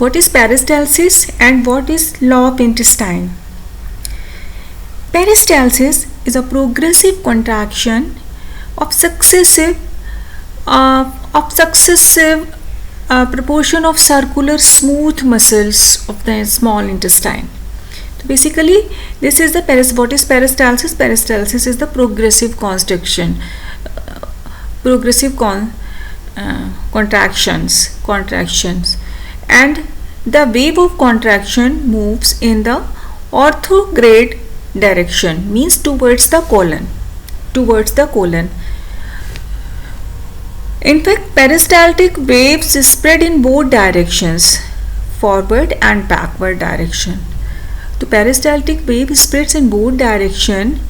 What is peristalsis and what is law of intestine? Peristalsis is a progressive contraction of successive proportion of circular smooth muscles of the small intestine. So basically, this is the what is peristalsis? Peristalsis is the progressive contractions, and the wave of contraction moves in the orthograde direction, means towards the colon. In fact, peristaltic waves spread in both directions, forward and backward direction. The peristaltic wave spreads in both direction,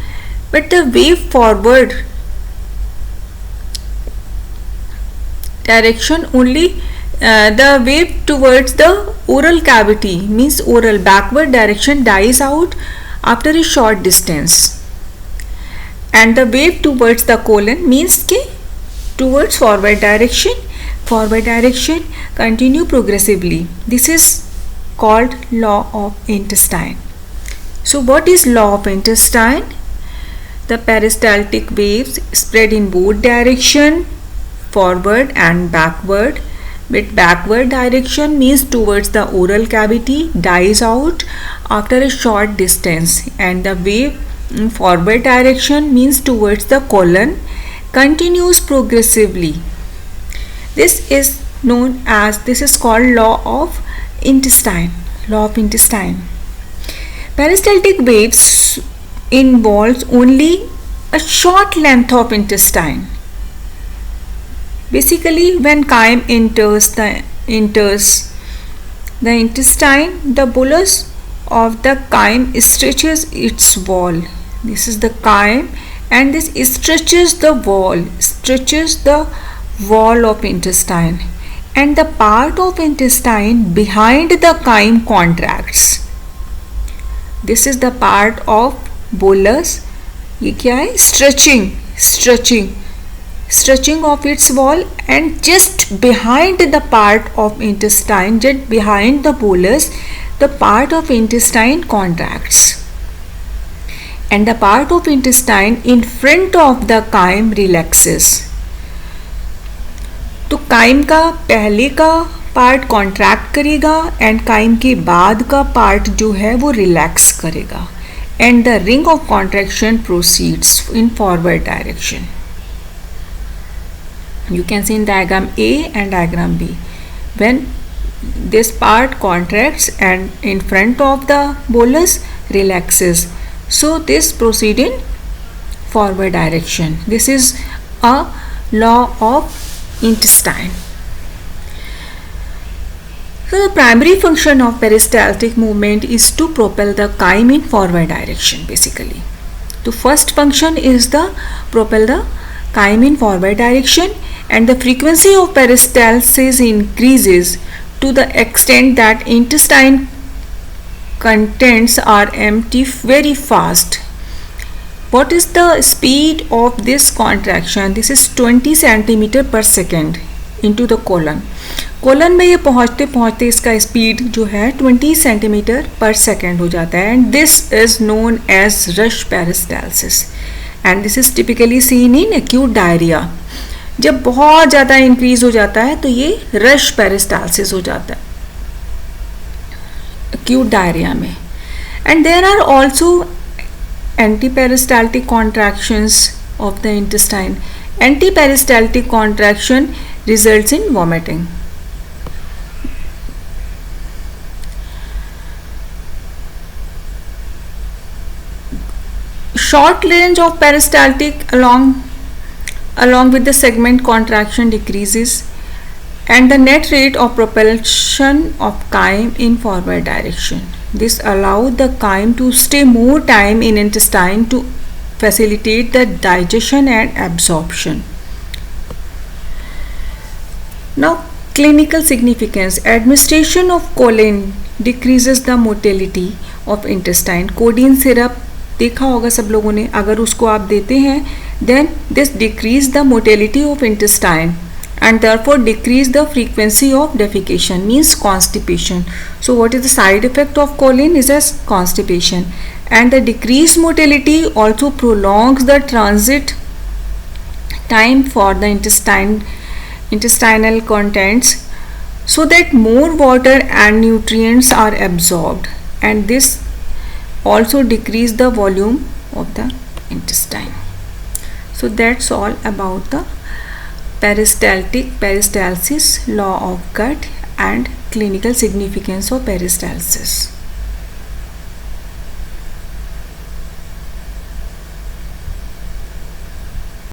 but the wave forward direction only, the wave towards the oral cavity, means oral backward direction, dies out after a short distance, and the wave towards the colon, means ke towards forward direction continue progressively. This is called law of intestine. So what is law of intestine? The peristaltic waves spread in both direction, forward and backward, but backward direction means towards the oral cavity, dies out after a short distance, and the wave in forward direction means towards the colon, continues progressively. This is called law of intestine. Peristaltic waves involves only a short length of intestine. Basically, when chyme enters the intestine, the bolus of the chyme stretches its wall. This is the chyme, and this stretches the wall of intestine, and the part of intestine behind the chyme contracts. This is the part of bolus. ये क्या है? Stretching of its wall, and just behind the part of intestine, just behind the bolus, the part of intestine contracts, and the part of intestine in front of the chyme relaxes. तो chyme का पहले का part contract करेगा, and chyme के बाद का part जो है वो रिलैक्स करेगा, and the ring of contraction proceeds in forward direction. You can see in diagram A and diagram B. When this part contracts and in front of the bolus relaxes, so this proceeds in forward direction. This is a law of intestine. So the primary function of peristaltic movement is to propel the chyme in forward direction. Basically, the first function is the propel the chyme in forward direction, and the frequency of peristalsis increases to the extent that intestine contents are empty very fast. What is the speed of this contraction? This is 20 centimeter per second into the colon. Colon में ये पहुँचते इसका speed जो है 20 centimetre पर second हो जाता है, and this is known as rush peristalsis, and this is typically seen in acute diarrhoea. जब बहुत ज़्यादा इंक्रीज हो जाता है तो ये रश पेरिस्टाल्सिस हो जाता है एक्यूट डायरिया में. And there are also anti peristaltic contractions of the intestine. Anti peristaltic contraction results in vomiting. Short range of peristaltic along with the segment contraction decreases, and the net rate of propulsion of chyme in forward direction. This allows the chyme to stay more time in intestine to facilitate the digestion and absorption. Now, clinical significance. Administration of choline decreases the motility of intestine. Codeine syrup देखा होगा सब लोगों ने, अगर उसको आप देते हैं then this decrease the motility of intestine and therefore decrease the frequency of defecation, means constipation. So what is the side effect of choline? Is as constipation. And the decreased motility also prolongs the transit time for the intestinal contents, so that more water and nutrients are absorbed, and this also decrease the volume of the intestine. So that's all about the peristalsis, law of gut, and clinical significance of peristalsis.